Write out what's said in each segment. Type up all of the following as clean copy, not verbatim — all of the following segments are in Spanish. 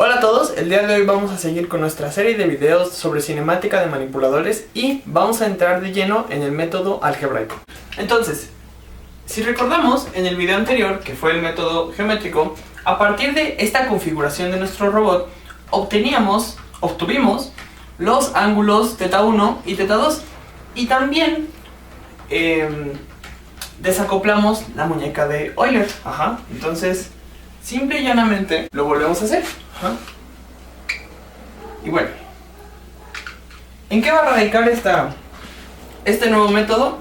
Hola a todos, el día de hoy vamos a seguir con nuestra serie de videos sobre cinemática de manipuladores y vamos a entrar de lleno en el método algebraico. Entonces, si recordamos en el video anterior, que fue el método geométrico, a partir de esta configuración de nuestro robot, obtuvimos los ángulos θ1 y θ2 y también desacoplamos la muñeca de Euler. Entonces, simple y llanamente lo volvemos a hacer. Y bueno, ¿en qué va a radicar este nuevo método?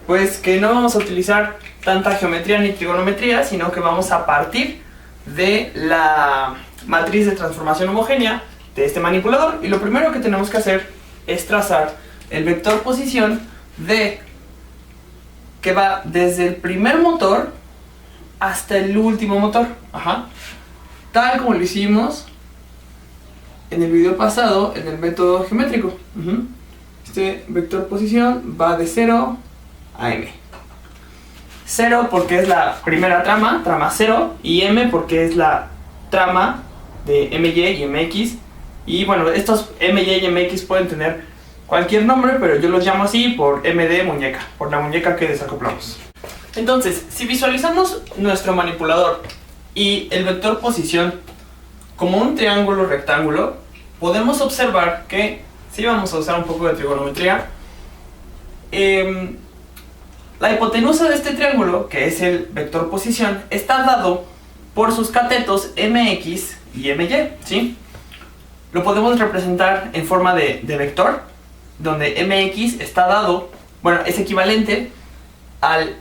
Pues que no vamos a utilizar tanta geometría ni trigonometría, sino que vamos a partir de la matriz de transformación homogénea de este manipulador. Y lo primero que tenemos que hacer es trazar el vector posición que va desde el primer motor hasta el último motor. Tal como lo hicimos en el video pasado en el método geométrico. Este vector posición va de 0 a m. 0 porque es la primera trama 0, y m porque es la trama de my y mx. Y bueno, estos my y mx pueden tener cualquier nombre, pero yo los llamo así por m de muñeca, por la muñeca que desacoplamos. Entonces, si visualizamos nuestro manipulador y el vector posición como un triángulo rectángulo, podemos observar que, si vamos a usar un poco de trigonometría, la hipotenusa de este triángulo, que es el vector posición, está dado por sus catetos mx y my, ¿sí? Lo podemos representar en forma de vector, donde mx está dado, bueno, es equivalente al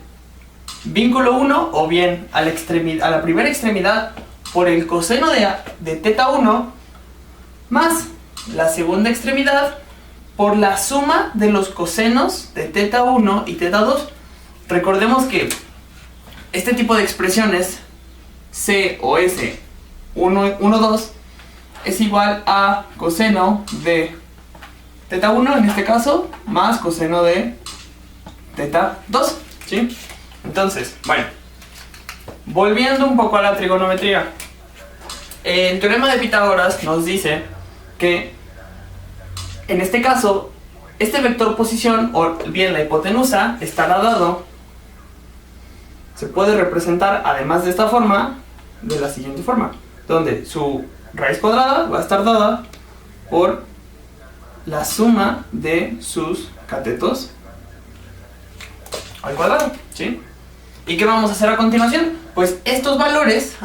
vínculo 1 o bien a la primera extremidad por el coseno de θ1 más la segunda extremidad por la suma de los cosenos de θ1 y θ2. Recordemos que este tipo de expresiones C o S 1, 2 es igual a coseno de θ1 en este caso más coseno de θ2, ¿sí? Entonces, bueno, volviendo un poco a la trigonometría, el teorema de Pitágoras nos dice que en este caso este vector posición, o bien la hipotenusa, estará dado, se puede representar además de esta forma, de la siguiente forma, donde su raíz cuadrada va a estar dada por la suma de sus catetos al cuadrado, ¿sí? ¿Y qué vamos a hacer a continuación? Pues estos valores,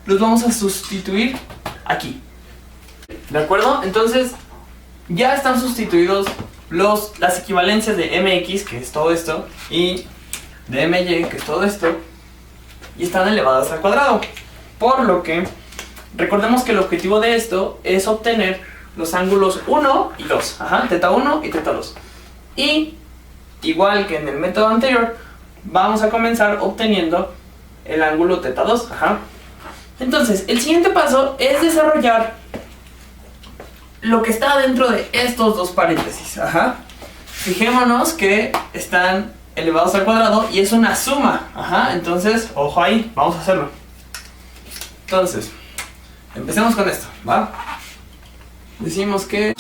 los vamos a sustituir aquí. ¿De acuerdo? Entonces, ya están sustituidos las equivalencias de mx, que es todo esto, y de my, que es todo esto, y están elevadas al cuadrado. Por lo que, recordemos que el objetivo de esto es obtener los ángulos 1 y 2, θ1 y θ2. Y, igual que en el método anterior, vamos a comenzar obteniendo el ángulo θ2. Entonces, el siguiente paso es desarrollar lo que está dentro de estos dos paréntesis. Fijémonos que están elevados al cuadrado y es una suma. Entonces, ojo ahí, vamos a hacerlo. Entonces, empecemos con esto, ¿va? Decimos que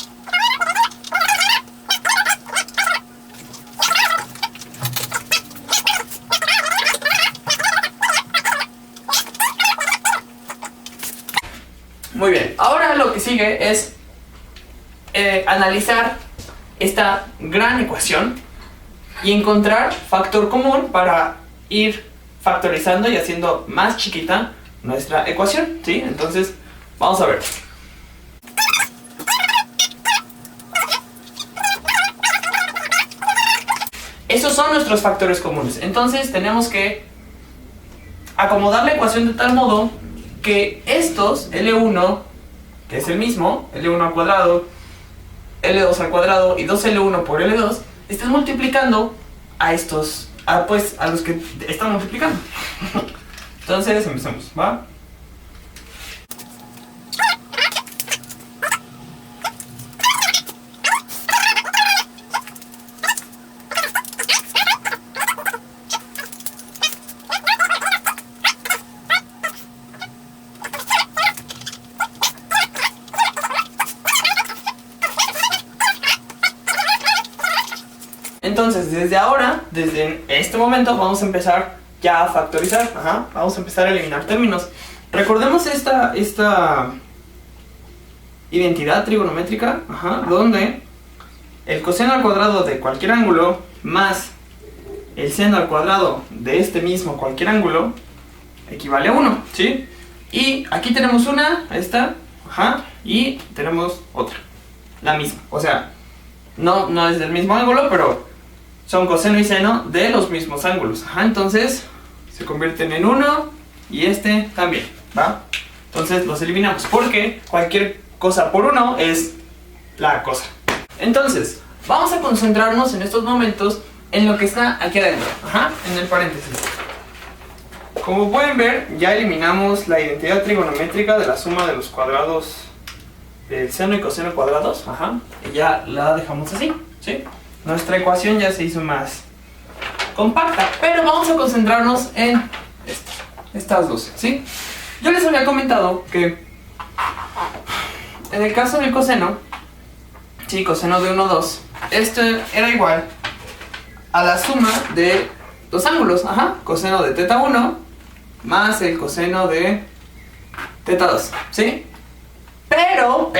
muy bien, ahora lo que sigue es analizar esta gran ecuación y encontrar factor común para ir factorizando y haciendo más chiquita nuestra ecuación, ¿sí? Entonces, vamos a ver. Esos son nuestros factores comunes. Entonces, tenemos que acomodar la ecuación de tal modo que estos, L1, que es el mismo, L1 al cuadrado, L2 al cuadrado y 2L1 por L2, estén multiplicando a estos, a los que están multiplicando. Entonces, empecemos, ¿va? Entonces, desde ahora, desde este momento, vamos a empezar ya a factorizar. Vamos a empezar a eliminar términos. Recordemos esta identidad trigonométrica, donde el coseno al cuadrado de cualquier ángulo más el seno al cuadrado de este mismo cualquier ángulo equivale a 1, ¿sí? Y aquí tenemos una, esta, y tenemos otra, la misma. O sea, no es del mismo ángulo, pero son coseno y seno de los mismos ángulos. Entonces se convierten en 1 y este también, ¿va? Entonces los eliminamos porque cualquier cosa por 1 es la cosa. Entonces, vamos a concentrarnos en estos momentos en lo que está aquí adentro, en el paréntesis. Como pueden ver, ya eliminamos la identidad trigonométrica de la suma de los cuadrados del seno y coseno cuadrados, y ya la dejamos así, ¿sí? Nuestra ecuación ya se hizo más compacta, pero vamos a concentrarnos en estas dos, ¿sí? Yo les había comentado que en el caso del coseno, sí, coseno de 1, 2, esto era igual a la suma de dos ángulos, coseno de teta 1 más el coseno de teta 2, ¿sí? Pero,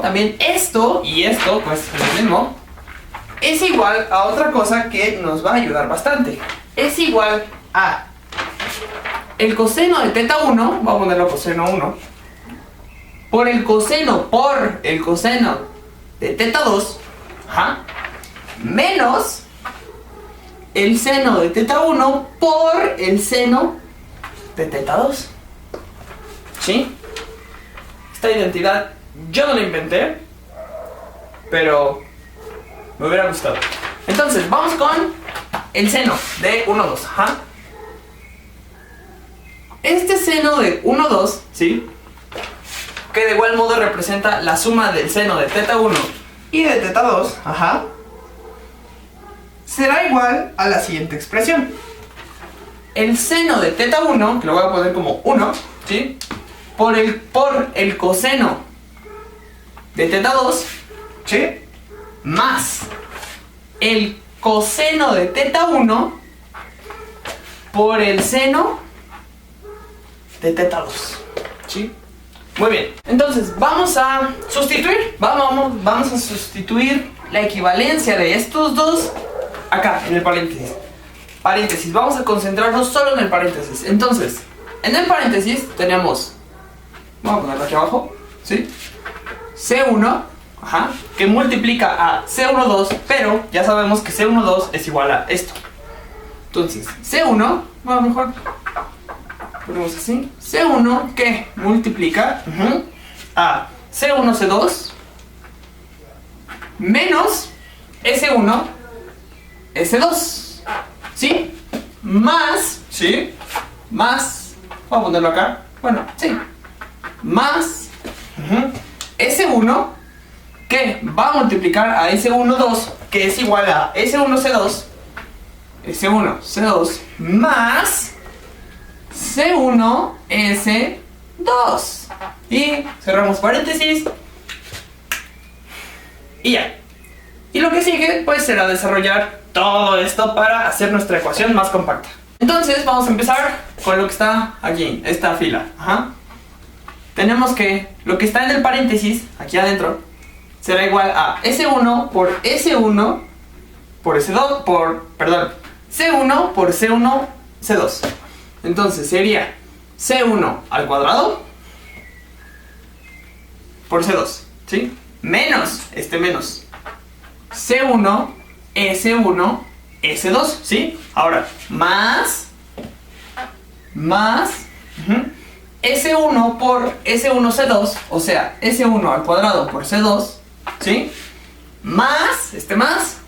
también esto y esto, pues es lo mismo, es igual a otra cosa que nos va a ayudar bastante. Es igual a el coseno de teta 1, vamos a ponerlo coseno 1, por el coseno de teta 2, menos el seno de teta 1 por el seno de teta 2, ¿sí? Esta identidad yo no la inventé, pero me hubiera gustado. Entonces, vamos con el seno de 1, 2, Este seno de 1, 2, ¿sí? Que de igual modo representa la suma del seno de teta 1 y de teta 2, será igual a la siguiente expresión. El seno de teta 1, que lo voy a poner como 1, ¿sí? Por el coseno de teta 2, ¿sí? Más el coseno de teta 1 por el seno de teta 2, ¿sí? Muy bien, entonces vamos a sustituir, vamos a sustituir la equivalencia de estos dos acá en el paréntesis. Vamos a concentrarnos solo en el paréntesis. Entonces, en el paréntesis tenemos, vamos a ponerlo aquí abajo, ¿sí? C1, que multiplica a C12, pero ya sabemos que C12 es igual a esto. Entonces, C1, bueno, mejor ponemos así, C1 que multiplica a C1C2 menos S1 S2, ¿sí? Más, ¿sí? Más, vamos a ponerlo acá, bueno, sí, más S1 que va a multiplicar a S12, que es igual a S1C2 más C1S2, y cerramos paréntesis y ya. Y lo que sigue pues será desarrollar todo esto para hacer nuestra ecuación más compacta. Entonces vamos a empezar con lo que está aquí, esta fila. Tenemos que lo que está en el paréntesis aquí adentro será igual a S1 por S1 por S2 perdón, C1 por C1 C2. Entonces sería C1 al cuadrado por C2, ¿sí? Menos menos C1 S1 S2, ¿sí? Ahora, más S1 por S1 C2, o sea, S1 al cuadrado por C2, ¿sí? Más, más,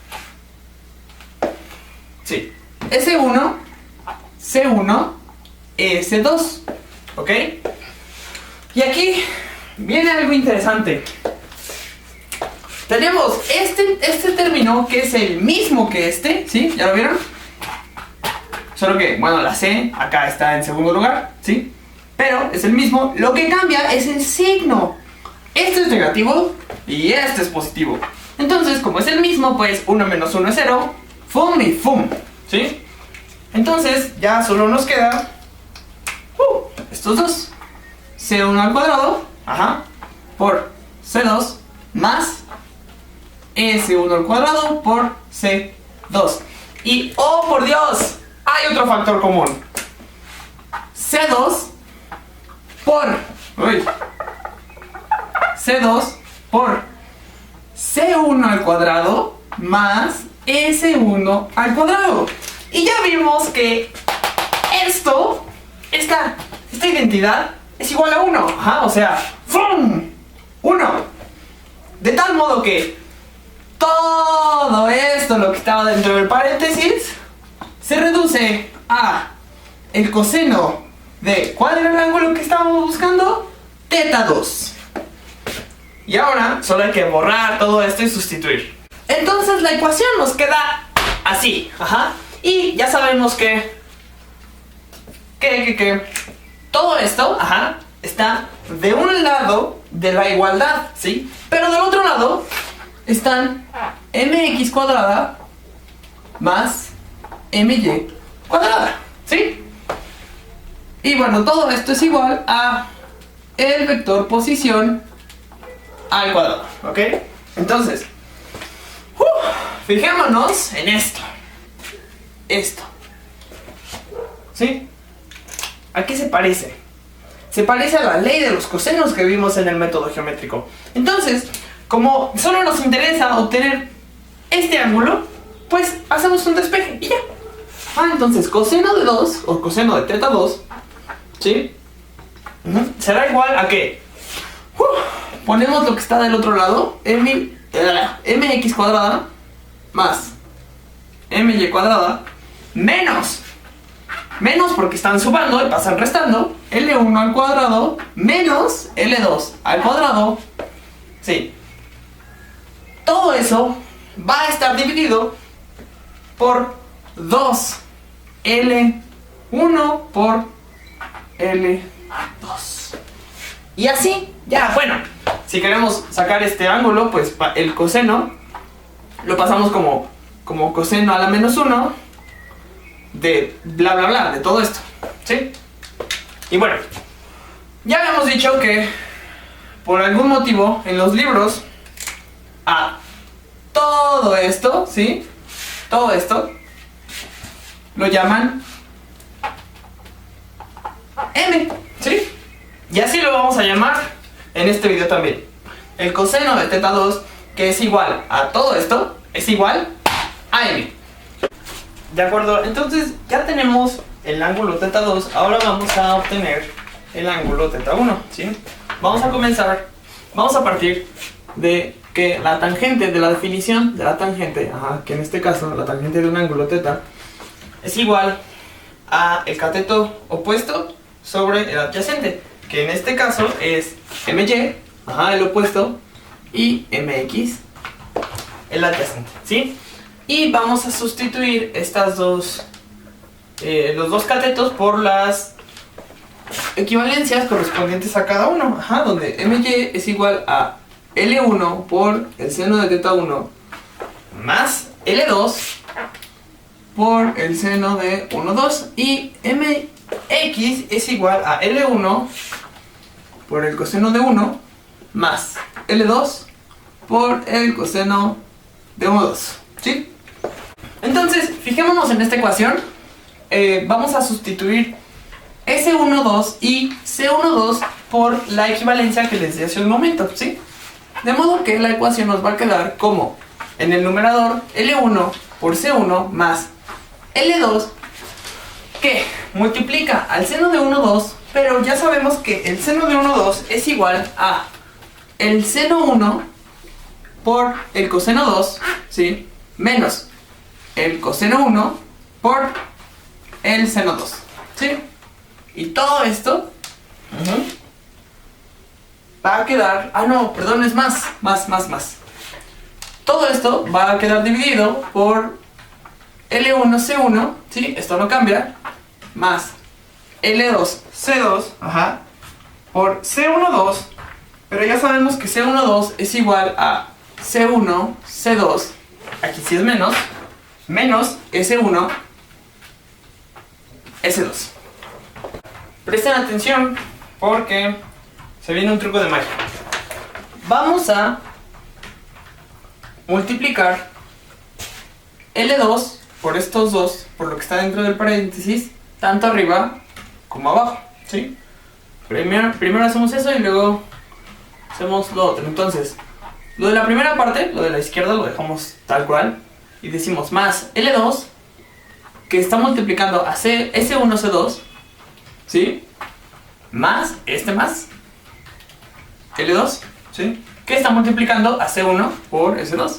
sí, S1 C1 S2, ¿ok? Y aquí viene algo interesante. Tenemos este término que es el mismo que ¿sí? ¿Ya lo vieron? Solo que, bueno, la C acá está en segundo lugar, ¿sí? Pero es el mismo. Lo que cambia es el signo. Este es negativo y este es positivo. Entonces, como es el mismo, pues 1 menos 1 es 0 fum y fum, ¿sí? Entonces ya solo nos queda estos dos. C1 al cuadrado, por C2 más S1 al cuadrado por C2. Y, ¡oh por Dios! Hay otro factor común. C2 por C2 por C1 al cuadrado más S1 al cuadrado. Y ya vimos que esta identidad es igual a 1. O sea, ¡fum! 1. De tal modo que todo esto, lo que estaba dentro del paréntesis, se reduce a el coseno de ¿cuál era el ángulo que estábamos buscando? Teta 2. Y ahora solo hay que borrar todo esto y sustituir. Entonces la ecuación nos queda así. Y ya sabemos que todo esto está de un lado de la igualdad, ¿sí? Pero del otro lado están mx cuadrada más my cuadrada, ¿sí? Y bueno, todo esto es igual a el vector posición al cuadrado, ¿ok? Entonces, fijémonos en esto, ¿sí? ¿A qué se parece? Se parece a la ley de los cosenos que vimos en el método geométrico. Entonces, como solo nos interesa obtener este ángulo, pues hacemos un despeje y ya. Entonces coseno de 2 o coseno de teta 2, ¿sí? Será igual a que ponemos lo que está del otro lado, mx cuadrada más my cuadrada menos porque están sumando y pasan restando, L1 al cuadrado menos L2 al cuadrado, sí. Todo eso va a estar dividido por 2 L1 por L2. Y así, ya, bueno, si queremos sacar este ángulo, pues el coseno lo pasamos como coseno a la menos 1 de bla bla bla, de todo esto, ¿sí? Y bueno, ya habíamos dicho que por algún motivo en los libros a todo esto, ¿sí? Todo esto lo llaman m, ¿sí? Y así lo vamos a llamar en este video también. El coseno de teta 2, que es igual a todo esto, es igual a m. ¿De acuerdo? Entonces ya tenemos el ángulo teta 2, ahora vamos a obtener el ángulo teta 1, ¿sí? Vamos a partir de que la tangente, de la definición de la tangente, que en este caso la tangente de un ángulo teta es igual a el cateto opuesto sobre el adyacente, que en este caso es my, el opuesto, y mx, el adyacente, ¿sí? Y vamos a sustituir estas los dos catetos por las equivalencias correspondientes a cada uno, donde my es igual a L1 por el seno de teta 1 más L2 por el seno de 1, 2, y mx es igual a L1 por el coseno de 1 más L2 por el coseno de 1, 2, ¿sí? Entonces, fijémonos en esta ecuación. Vamos a sustituir S12 y C12 por la equivalencia que les di hace un momento, ¿sí? De modo que la ecuación nos va a quedar como en el numerador L1 por C1 más L2, que multiplica al seno de 1, 2, pero ya sabemos que el seno de 1, 2 es igual a el seno 1 por el coseno 2, ¿sí? Menos el coseno 1 por el seno 2, ¿sí? Y todo esto va a quedar... no, perdón, es más. Todo esto va a quedar dividido por L1C1, ¿sí? Esto no cambia, más L2C2, por C12, pero ya sabemos que C12 es igual a C1C2, aquí sí es menos, menos S1, S2. Presten atención porque se viene un truco de magia. Vamos a multiplicar L2 por estos dos, por lo que está dentro del paréntesis, tanto arriba como abajo, ¿sí? Primero hacemos eso y luego hacemos lo otro. Entonces, lo de la primera parte, lo de la izquierda, lo dejamos tal cual y decimos más L2, que está multiplicando a S1, C2, ¿sí? Más más L2, ¿sí? Que está multiplicando a C1 por S2.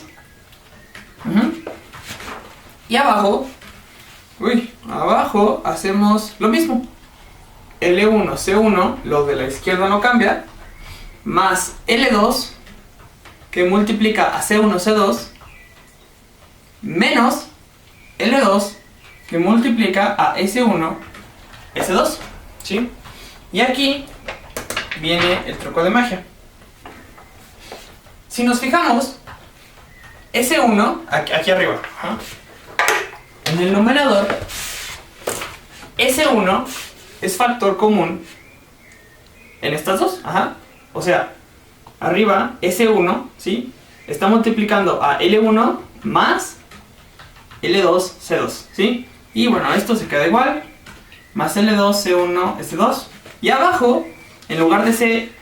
Y abajo, abajo hacemos lo mismo. L1, C1, lo de la izquierda no cambia, más L2, que multiplica a C1, C2, menos L2, que multiplica a S1, S2, ¿sí? Y aquí viene el truco de magia. Si nos fijamos, S1, aquí arriba, en el numerador, S1 es factor común en estas dos, o sea, arriba S1, ¿sí? Está multiplicando a L1 más L2, C2, ¿sí? Y bueno, esto se queda igual, más L2, C1, S2. Y abajo, en lugar de ser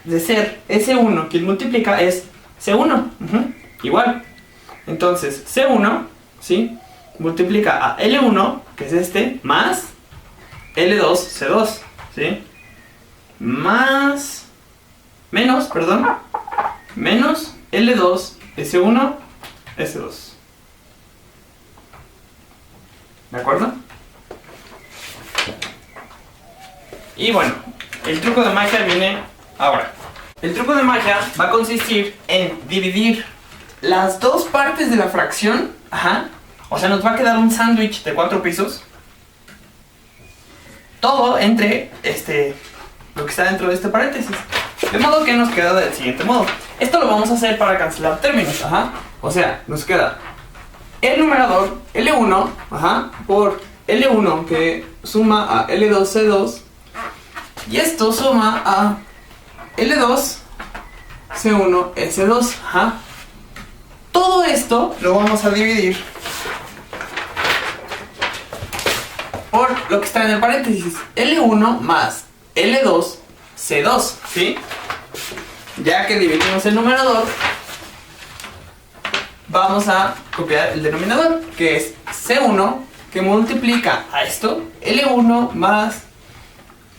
S1 quien multiplica, es C1, igual. Entonces, C1, ¿sí? Multiplica a L1, que es este, más L2, C2, ¿sí? Menos L2, S1, S2. ¿De acuerdo? Y bueno, el truco de magia viene ahora. El truco de magia va a consistir en dividir las dos partes de la fracción, o sea, nos va a quedar un sándwich de 4 pisos. Todo entre lo que está dentro de este paréntesis. De modo que nos queda del siguiente modo. Esto lo vamos a hacer para cancelar términos, o sea, nos queda el numerador L1, por L1 que suma a L2, C2. Y esto suma a L2, C1, S2, Todo esto lo vamos a dividir por lo que está en el paréntesis, L1 más L2, C2, ¿sí? Ya que dividimos el numerador, vamos a copiar el denominador, que es C1, que multiplica a esto, L1 más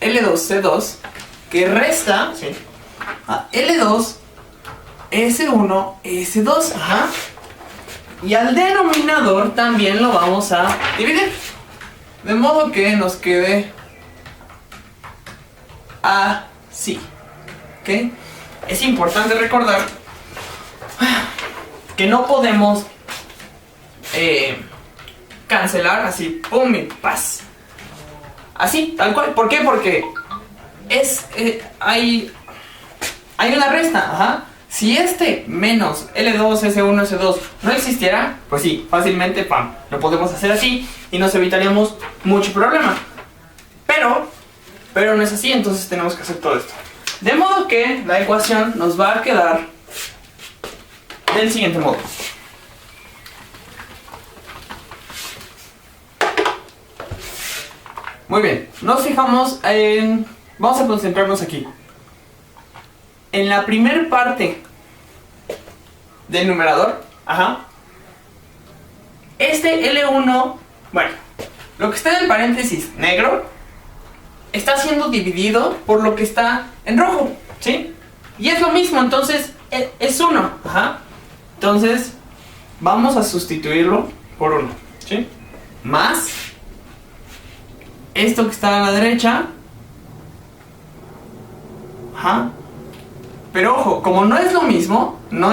L2, C2, que resta, ¿sí?, a L2, S1, S2, y al denominador también lo vamos a dividir, de modo que nos quede así, ¿ok? Es importante recordar que no podemos cancelar así, pum y paz. Así, tal cual. ¿Por qué? Porque hay una resta, Si menos L2, S1, S2 no existiera, pues sí, fácilmente, pam, lo podemos hacer así y nos evitaríamos mucho problema. Pero no es así, entonces tenemos que hacer todo esto. De modo que la ecuación nos va a quedar del siguiente modo. Muy bien, nos fijamos en... Vamos a concentrarnos aquí. En la primera parte del numerador, L1, bueno, lo que está en el paréntesis negro está siendo dividido por lo que está en rojo, ¿sí? Y es lo mismo, entonces es 1, Entonces vamos a sustituirlo por 1, ¿sí? Más esto que está a la derecha, pero ojo, como no es lo mismo, lo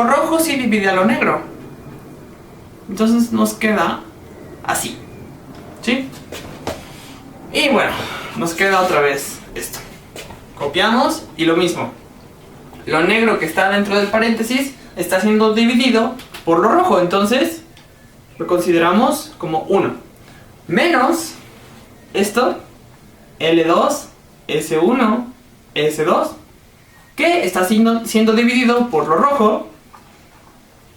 rojo sí divide a lo negro. Entonces nos queda así, ¿sí? Y bueno, nos queda otra vez esto. Copiamos y lo mismo. Lo negro que está dentro del paréntesis está siendo dividido por lo rojo, entonces lo consideramos como 1. Menos esto, L2, S1, S2, que está siendo dividido por lo rojo.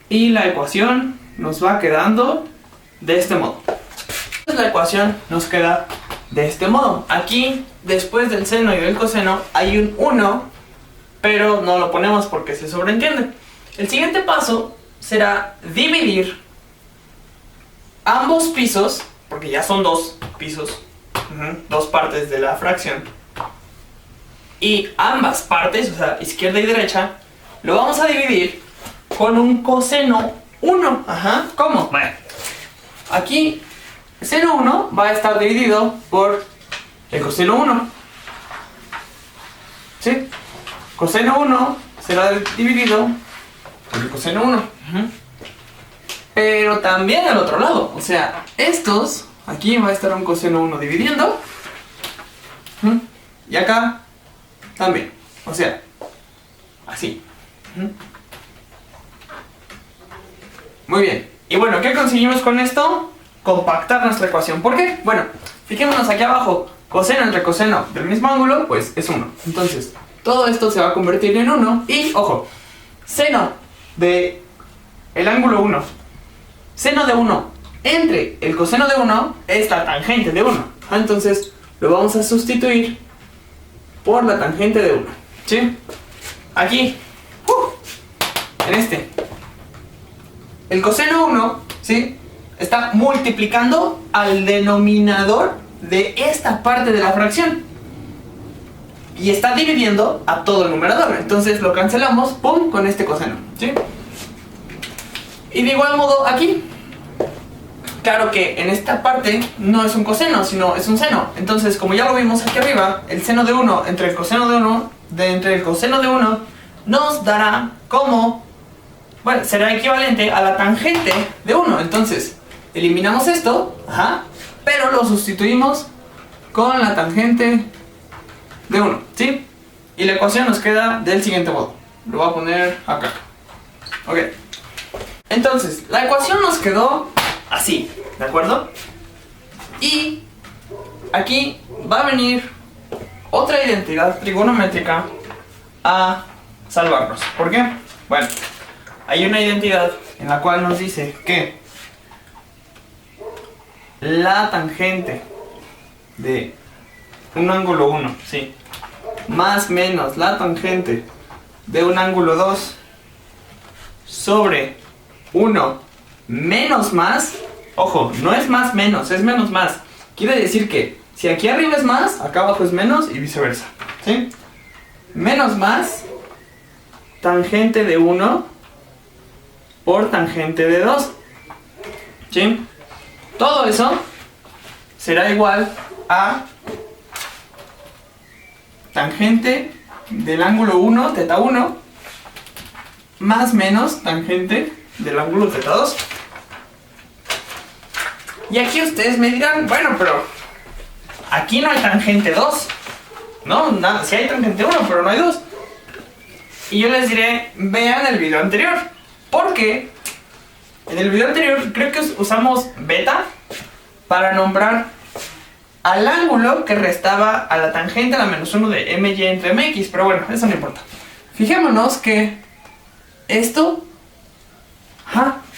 Y la ecuación nos va quedando de este modo. La ecuación nos queda de este modo. Aquí, después del seno y del coseno, hay un 1, pero no lo ponemos porque se sobreentiende. El siguiente paso será dividir ambos pisos, porque ya son dos pisos, dos partes de la fracción, y ambas partes, o sea, izquierda y derecha, lo vamos a dividir con un coseno 1. ¿Cómo? Bueno, aquí seno 1 va a estar dividido por el coseno 1. ¿Sí? Coseno 1 será dividido por el coseno 1. Pero también al otro lado. O sea, estos, aquí va a estar un coseno 1 dividiendo. Y acá también. O sea, así. Muy bien. Y bueno, ¿qué conseguimos con esto? Compactar nuestra ecuación. ¿Por qué? Bueno, fijémonos aquí abajo. Coseno entre coseno del mismo ángulo, pues es 1. Entonces, todo esto se va a convertir en 1. Y, ojo, seno de el ángulo 1. Seno de 1 entre el coseno de 1 es la tangente de 1. Entonces, lo vamos a sustituir por la tangente de 1. ¿Sí? Aquí, en este, el coseno 1, ¿sí?, está multiplicando al denominador de esta parte de la fracción. Y está dividiendo a todo el numerador. Entonces lo cancelamos, ¡pum!, con este coseno, ¿sí? Y de igual modo aquí. Claro que en esta parte no es un coseno, sino es un seno. Entonces, como ya lo vimos aquí arriba, el seno de 1 entre el coseno de 1, entre el coseno de 1, nos dará como, bueno, será equivalente a la tangente de 1. Entonces, eliminamos esto, pero lo sustituimos con la tangente de 1, ¿sí? Y la ecuación nos queda del siguiente modo. Lo voy a poner acá. Ok. Entonces, la ecuación nos quedó así, ¿de acuerdo? Y aquí va a venir otra identidad trigonométrica a salvarnos. ¿Por qué? Bueno, hay una identidad en la cual nos dice que la tangente de un ángulo 1, ¿sí?, más menos la tangente de un ángulo 2 sobre 1 menos más. Ojo, no es más menos, es menos más. Quiere decir que si aquí arriba es más, acá abajo es menos y viceversa, ¿sí? Menos más tangente de 1 por tangente de 2, ¿sí? Todo eso será igual a tangente del ángulo 1, teta 1, más menos tangente del ángulo teta 2. Y aquí ustedes me dirán, bueno, pero aquí no hay tangente 2. No, nada, sí hay tangente 1, pero no hay 2. Y yo les diré, vean el video anterior. Porque en el video anterior creo que usamos beta para nombrar al ángulo que restaba a la tangente a la menos 1 de my entre mx. Pero bueno, eso no importa. Fijémonos que esto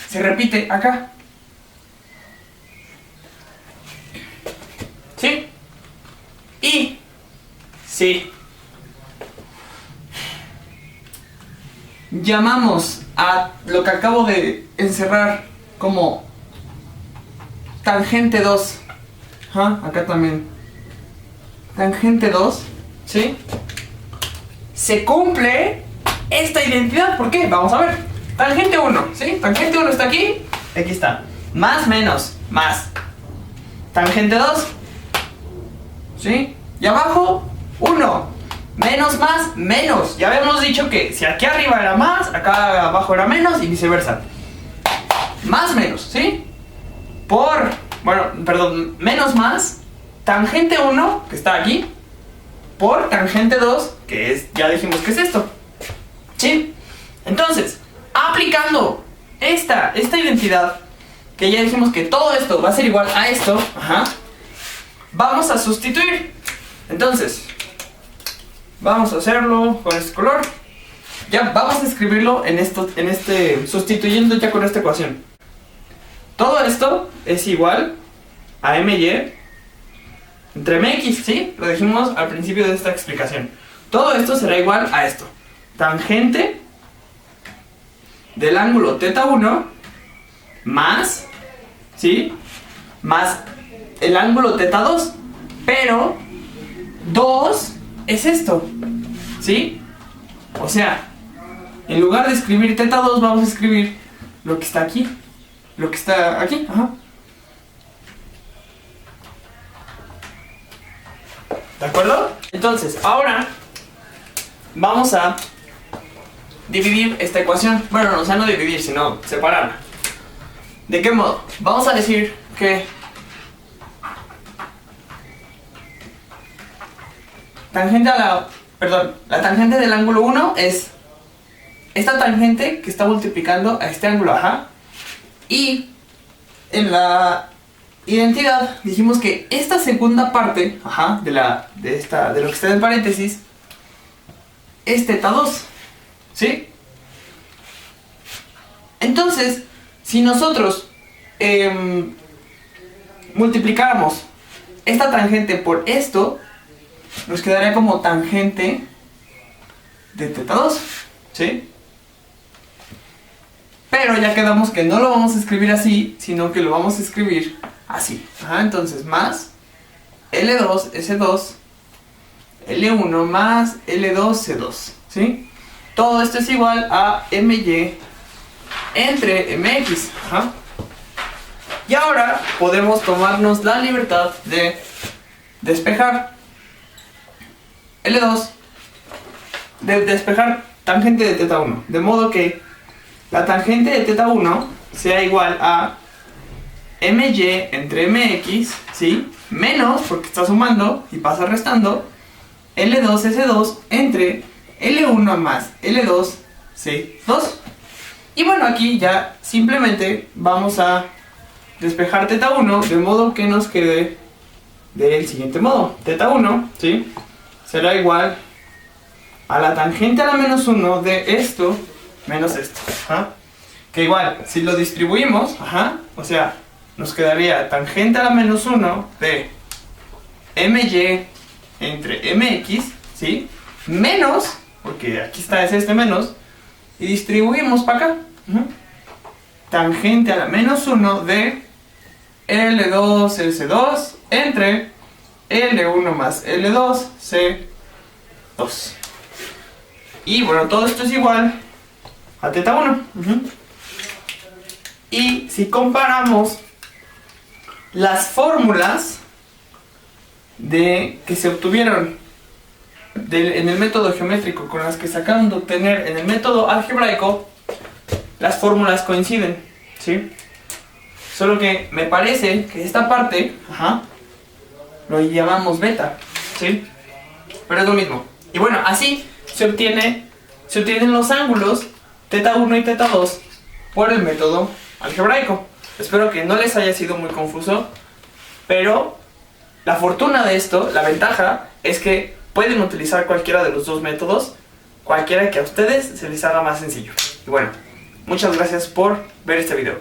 se repite acá. ¿Sí? Y si llamamos a lo que acabo de encerrar como tangente 2, acá también, tangente 2, ¿sí?, se cumple esta identidad. ¿Por qué? Vamos a ver. Tangente 1, ¿sí? Tangente 1 está aquí, aquí está. Más, menos, más. Tangente 2, ¿sí? Y abajo, 1. Menos, más, menos. Ya habíamos dicho que si aquí arriba era más, acá abajo era menos y viceversa. Más, menos, ¿sí? Menos, más, tangente 1, que está aquí, por tangente 2, que es, ya dijimos que es esto, ¿sí? Entonces, aplicando esta identidad que ya dijimos que todo esto va a ser igual a esto, vamos a sustituir. Entonces, vamos a hacerlo con este color. Ya vamos a escribirlo sustituyendo ya con esta ecuación. Todo esto es igual a my entre mx, ¿sí? Lo dijimos al principio de esta explicación. Todo esto será igual a esto. Tangente del ángulo θ1 más, ¿sí? Más el ángulo θ2. Pero 2 es esto, ¿sí? O sea, en lugar de escribir θ2 vamos a escribir lo que está aquí. Lo que está aquí, ¿De acuerdo? Entonces, ahora vamos a dividir esta ecuación. Bueno, o sea, no dividir, sino separarla. ¿De qué modo? Vamos a decir que la tangente del ángulo 1 es esta tangente que está multiplicando a este ángulo, Y en la identidad dijimos que esta segunda parte, de lo que está en paréntesis, es θ2, ¿sí? Entonces, si nosotros multiplicáramos esta tangente por esto, nos quedaría como tangente de θ2, ¿sí? Pero ya quedamos que no lo vamos a escribir así, sino que lo vamos a escribir así. Entonces, más L2, S2, L1 más L2, C2, ¿sí? Todo esto es igual a MY entre MX. Y ahora podemos tomarnos la libertad de despejar L2, de despejar tangente de θ1, de modo que la tangente de θ1 sea igual a MY entre MX, ¿sí? Menos, porque está sumando y pasa restando, L2, S2 entre L1 más L2, C2. Y bueno, aquí ya simplemente vamos a despejar θ1 de modo que nos quede del siguiente modo. θ1, ¿sí? Será igual a la tangente a la menos 1 de esto menos esto. Que igual, si lo distribuimos, o sea, nos quedaría tangente a la menos 1 de MY entre MX, ¿sí? Menos, porque aquí está este menos, y distribuimos para acá. Tangente a la menos 1 de L2, S2 entre L1 más L2, C2. Y bueno, todo esto es igual a θ1. Y si comparamos las fórmulas que se obtuvieron en el método geométrico con las que se acaban de obtener en el método algebraico, las fórmulas coinciden, ¿sí? Solo que me parece que esta parte, lo llamamos beta, ¿sí? Pero es lo mismo. Y bueno, así se obtienen los ángulos θ1 y θ2 por el método algebraico. Espero que no les haya sido muy confuso, pero la fortuna de esto, la ventaja, es que pueden utilizar cualquiera de los dos métodos, cualquiera que a ustedes se les haga más sencillo. Y bueno, muchas gracias por ver este video.